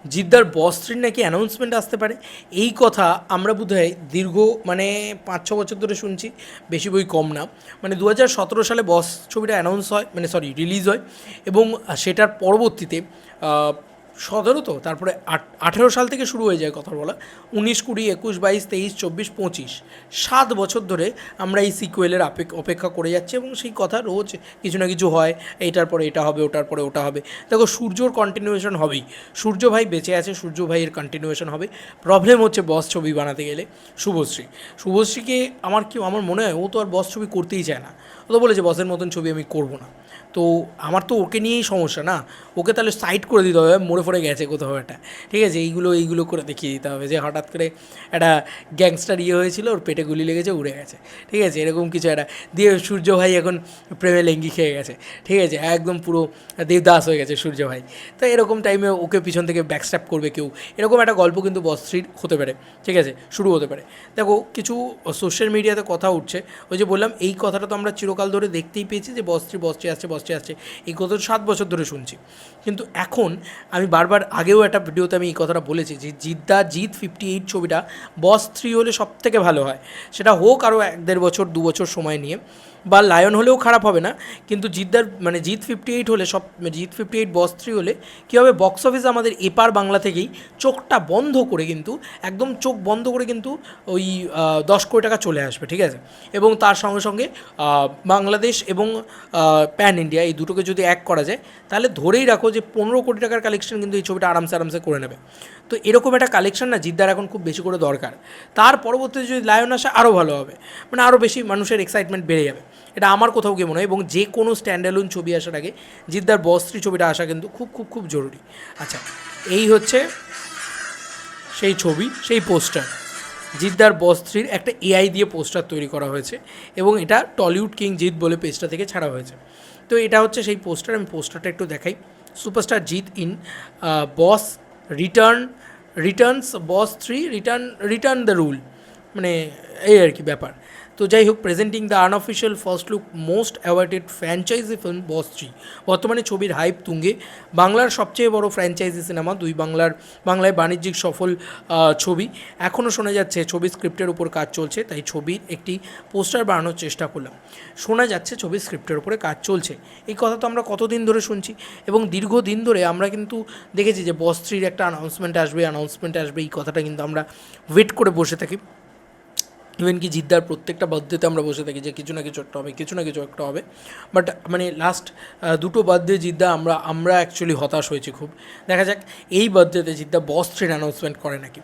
জিদ্দার বস থ্রির নাকি অ্যানাউন্সমেন্ট আসতে পারে। এই কথা আমরা বোধহয় দীর্ঘ 5-6 বছর ধরে শুনছি, বেশি বই কম না। 2017 সালে বস ছবিটা অ্যানাউন্স হয়, রিলিজ হয়, এবং সেটার পরবর্তীতে 17 তো তারপরে 18 সাল থেকে শুরু হয়ে যায় কথা বলা। 19, 20, 21, 22, 23, 24, 25, 7 বছর ধরে আমরা এই সিকুয়েলের অপেক্ষা করে যাচ্ছি, এবং সেই কথা রোজ কিছু না কিছু হয়। এইটার পরে এটা হবে, ওটার পরে ওটা হবে। দেখো, সূর্যর কন্টিনিউয়েশন হবেই। সূর্য ভাই বেঁচে আছে, সূর্য ভাইয়ের কন্টিনিউয়েশন হবে। প্রবলেম হচ্ছে বস ছবি বানাতে গেলে শুভশ্রীকে আমার মনে হয় ও তো আর বস ছবি করতেই চায় না। ও তো বলেছে বসের মতন ছবি আমি করবো না। তো আমার তো ওকে নিয়েই সমস্যা না। ওকে তাহলে সাইড করে দিতে হবে, মরে পড়ে গেছে কোথাও একটা, ঠিক আছে, এইগুলো করে দেখিয়ে দিতে হবে যে হঠাৎ করে একটা গ্যাংস্টার হয়েছিল, ওর পেটে গুলি লেগেছে, উড়ে গেছে, ঠিক আছে, এরকম কিছু একটা দিয়ে সূর্য ভাই এখন প্রেমে লেঙ্গি খেয়ে গেছে, ঠিক আছে, একদম পুরো দেবদাস হয়ে গেছে সূর্য ভাই। তো এরকম টাইমে ওকে পিছন থেকে ব্যাকস্ট্যাপ করবে কেউ, এরকম একটা গল্প কিন্তু বস থ্রির হতে পারে, ঠিক আছে, শুরু হতে পারে। দেখো, কিছু সোশ্যাল মিডিয়াতে কথা উঠছে, ওই যে বললাম এই কথাটা তো আমরা চিরকাল ধরে দেখতেই পেয়েছি যে বস থ্রি আসছে, এই গত 7 বছর ধরে শুনছি। কিন্তু এখন আমি বারবার আগেও একটা ভিডিওতে আমি এই কথাটা বলেছি যে জিৎ 58 ছবিটা বস থ্রি হলে সব থেকে ভালো হয়। সেটা হোক আরও 1-1.5 বছর 2 বছর সময় নিয়ে, বা লায়ন হলেও খারাপ হবে না। কিন্তু জিৎ 58 হলে জিৎ 58 বস থ্রি হলে কী হবে, বক্স অফিস আমাদের এপার বাংলা থেকেই চোখটা বন্ধ করে কিন্তু, একদম চোখ বন্ধ করে কিন্তু ওই 10 কোটি টাকা চলে আসবে, ঠিক আছে। এবং তার সঙ্গে সঙ্গে বাংলাদেশ এবং প্যান ইন্ডিয়া এই দুটোকে যদি এক করা যায়, তাহলে ধরেই রাখো যে 15 কোটি টাকার কালেকশন কিন্তু এই ছবিটা আরামসে করে নেবে। তো এরকম একটা কালেকশন না জিদ্দার এখন খুব বেশি করে দরকার। তার পরবর্তীতে যদি লায়ন আসে আরও ভালো হবে, আরও বেশি মানুষের এক্সাইটমেন্ট বেড়ে যাবে। এটা আমার কোথাও গিয়ে মনে হয়, এবং যে কোনো স্ট্যান্ডঅ্যালোন ছবি আসার আগে জিদ্দার বস থ্রি ছবিটা আসা কিন্তু খুব খুব খুব জরুরি। আচ্ছা, এই হচ্ছে সেই ছবি, সেই পোস্টার। জিদ্দার বস থ্রির একটা এআই দিয়ে পোস্টার তৈরি করা হয়েছে, এবং এটা টলিউড কিং জিৎ বলে পেজটা থেকে ছাড়া হয়েছে। তো এটা হচ্ছে সেই পোস্টার, আমি পোস্টারটা একটু দেখাই। Superstar Jeet in boss Returns boss three return the rule, মানে এই আর কি ব্যাপার। তো যাই হোক, presenting the unofficial first look most awarded franchise film boss three. বর্তমানে ছবির হাইপ তুঙ্গে, বাংলার সবচেয়ে বড় ফ্র্যাঞ্চাইজি সিনেমা, বাংলায় বাণিজ্যিক সফল ছবি। এখনও শোনা যাচ্ছে ছবির স্ক্রিপ্টের উপর কাজ চলছে, তাই ছবির একটি পোস্টার বানানোর চেষ্টা করলাম। শোনা যাচ্ছে ছবির স্ক্রিপ্টের উপরে কাজ চলছে, এই কথা তো আমরা কতদিন ধরে শুনছি, এবং দীর্ঘদিন ধরে আমরা কিন্তু দেখেছি যে বস থ্রির একটা অ্যানাউন্সমেন্ট আসবে, এই কথাটা কিন্তু আমরা ওয়েট করে বসে থাকি। ইভেন কি জিদ্দার প্রত্যেকটা বার্থডেতে আমরা বসে থাকি যে কিছু না কিছু একটা হবে। বাট লাস্ট দুটো বার্থডে জিদ্দা আমরা অ্যাকচুয়ালি হতাশ হয়েছি খুব। দেখা যাক এই বার্থডেতে জিদ্দা বস থ্রির অ্যানাউন্সমেন্ট করে নাকি।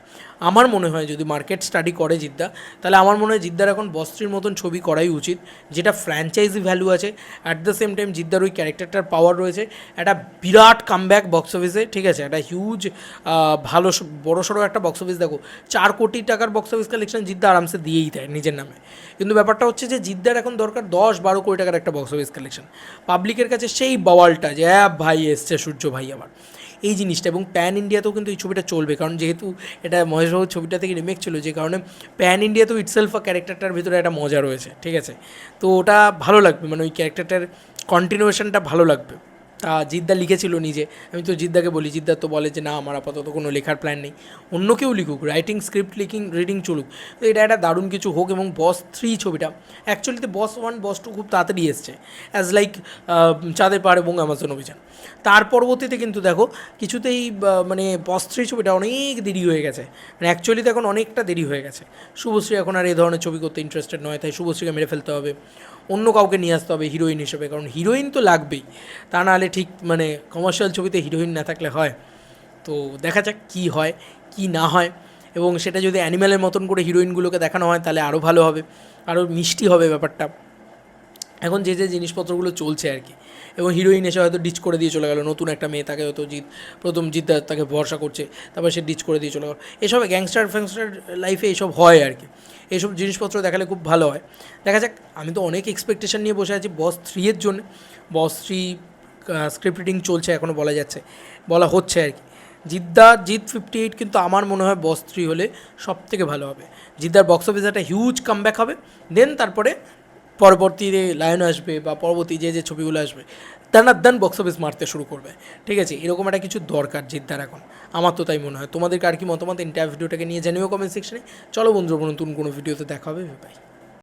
আমার মনে হয় যদি মার্কেট স্টাডি করে জিদ্দা, তাহলে আমার মনে হয় জিদ্দার এখন বস থ্রির মতন ছবি করাই উচিত, যেটা ফ্র্যাঞ্চাইজি ভ্যালু আছে, অ্যাট দ্য সেম টাইম জিদ্দার ওই ক্যারেক্টারটার পাওয়ার রয়েছে, একটা বিরাট কামব্যাক বক্স অফিসে, ঠিক আছে, একটা হিউজ ভালো বড়সড় একটা বক্স অফিস। দেখো, 4 কোটি টাকার বক্স অফিস কালেকশন জিদ্দা আরামসে দিয়েই দেয় নিজের নামে। কিন্তু ব্যাপারটা হচ্ছে যে জিদ্দার এখন দরকার 10-12 কোটি টাকার একটা বক্স অফিস কালেকশন, পাবলিকের কাছে সেই বাওয়ালটা যে ভাই এসছে সূর্য ভাই আবার, এই জিনিসটা। এবং প্যান ইন্ডিয়াতেও কিন্তু এই ছবিটা চলবে, কারণ যেহেতু এটা মহেশবাবুর ছবিটা থেকে রিমেক ছিল, যে কারণে প্যান ইন্ডিয়াতেও ইটসেলফ ক্যারেক্টারটার ভিতরে একটা মজা রয়েছে, ঠিক আছে। তো ওটা ভালো লাগবে, ওই ক্যারেক্টারটার কন্টিনিউয়েশনটা ভালো লাগবে। তা জিদ্দা লিখেছিল নিজে, আমি তো জিদ্দাকে বলি, জিদ্দা তো বলে যে না, আমার আপাতত কোনো লেখার প্ল্যান নেই, অন্য কেউ লিখুক, স্ক্রিপ্ট রিডিং চলুক। তো এটা একটা দারুণ কিছু হোক। এবং বস থ্রি ছবিটা অ্যাকচুয়ালিতে বস ওয়ান বস টু খুব তাড়াতাড়ি এসছে, অ্যাজ লাইক চাঁদের পাহাড় এবং অ্যামাজন অভিযান। তার পরবর্তীতে কিন্তু দেখো কিছুতেই বস থ্রি ছবিটা অনেক দেরি হয়ে গেছে, অ্যাকচুয়ালিতে এখন অনেকটা দেরি হয়ে গেছে। শুভশ্রী এখন আর এই ধরনের ছবি করতে ইন্টারেস্টেড নয়, তাই শুভশ্রীকে মেরে ফেলতে হবে, অন্য কাউকে নিয়ে আসতে হবে হিরোইন হিসেবে, কারণ হিরোইন তো লাগবেই, তা নাহলে ঠিক কমার্শিয়াল ছবিতে হিরোইন না থাকলে হয়। তো দেখা যাক কী হয় কী না হয়, এবং সেটা যদি অ্যানিম্যালের মতন করে হিরোইনগুলোকে দেখানো হয় তাহলে আরও ভালো হবে, আরও মিষ্টি হবে ব্যাপারটা। এখন যে জিনিসপত্রগুলো চলছে আর কি, এবং হিরোইন এসে হয়তো ডিচ করে দিয়ে চলে গেল, নতুন একটা মেয়ে, তাকে হয়তো প্রথম জিৎ তাকে ভরসা করছে, তারপর সে ডিচ করে দিয়ে চলে গেল, এসব গ্যাংস্টার লাইফে এসব হয় আর কি। এইসব জিনিসপত্র দেখালে খুব ভালো হয়। দেখা যাক, আমি তো অনেক এক্সপেকটেশন নিয়ে বসে আছি বস থ্রি এর জন্য। বস থ্রি স্ক্রিপ্ট রিডিং চলছে, এখনও বলা হচ্ছে আর কি। জিৎ 58 কিন্তু আমার মনে হয় বস থ্রি হলে সব থেকে ভালো হবে। জিদ্দার বক্স অফিসে একটা হিউজ কামব্যাক হবে, দেন তারপরে পরবর্তীতে লায়ন আসবে, বা পরবর্তী যে ছবিগুলো আসবে, দান বক্স অফিস মারতে শুরু করবে। ঠিক আছে, এরকম একটা কিছু দরকার জিদ্দার এখন, আমার তো তাই মনে হয়। তোমাদের আর কি মতামত এন্টায়ার ভিডিওটাকে নিয়ে জানিও কমেন্ট সেকশনে। চলো বন্ধুরা, নতুন কোনো ভিডিওতে দেখা হবে, বাই।